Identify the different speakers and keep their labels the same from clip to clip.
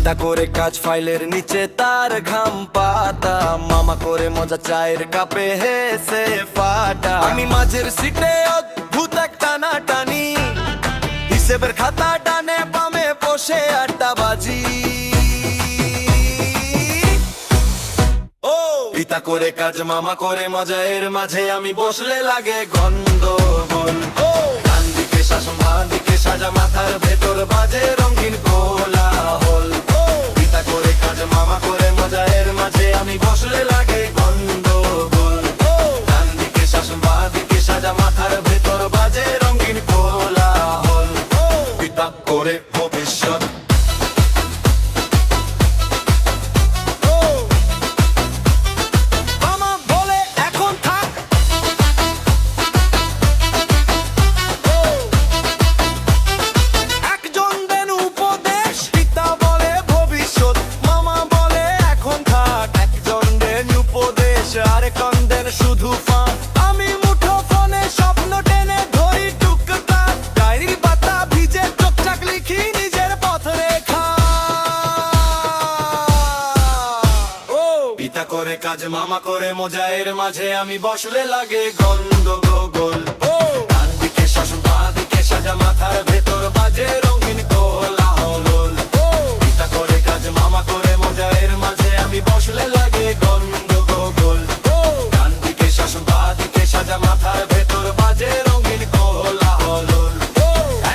Speaker 1: পিতা করে কাজ ফাইলের নিচে তার ঘাম পাতা, মামা করে মজা চায়ের কাপে হেসে ফাটা। আমি মাঝের সিটে অদ্ভুত এক টানা টানি, হিসেবের খাতা টানে বামে বসে আড্ডা বাজি। পিতা করে কাজ মামা করে মজা, এর মাঝে আমি বসলে লাগে গন্ডগোল। ডান দিকে শাসন বাঁ দিকে সাজা, মাথার ভেতর বাজে রঙিন কোলাহল। পিতা করে কাজ মামা করে মজা, এর মাঝে আমি বসলে লাগে গন্ডগোল। ডান দিকে শাসন বাঁ দিকে সাজা, মাথার ভেতর বাজে রঙিন কোলাহল। পিতা করে ভবিষ্যৎ শুধু ফান। আমি মুঠো ফোনে স্বপ্ন টেনে ধরি টুকটাক, ডায়েরির পাতা ভিজে টুকটাক লিখি নিজের পথরেখা। পিতা করে কাজ মামা করে মজা, এর মাঝে আমি বসলে লাগে গন্ডগোল। ডান দিকে শাসন বাঁ দিকে সাজা, মাথার ভেতর বাজে রঙিন কোলাহল। পিতা করে কাজ মামা করে মজা, এর মাঝে আমি বসলে লাগে গন্ডগোল। মাথার ভেতর বাজে রঙিন কোলাহল।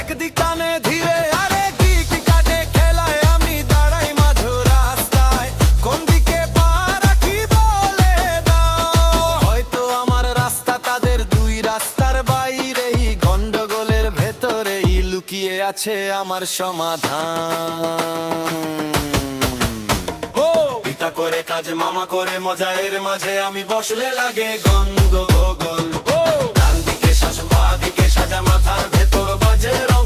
Speaker 1: একদিক টানে ধীরে আরেক দিক কাটে খেলায়, আমি দাঁড়াই মাঝ রাস্তায়, কোন দিকে পা রাখি বলে দাও। হয়তো আমার রাস্তা তাদের দুই রাস্তার বাইরেই, গন্ডগোলের ভেতরেই লুকিয়ে আছে আমার সমাধান। পিতা করে কাজ মামা করে মজা, এর মাঝে আমি বসলে লাগে গন্ডগোল। ডান দিকে শাসন বাঁ দিকে সাজা, মাথার ভেতর বাজে রঙ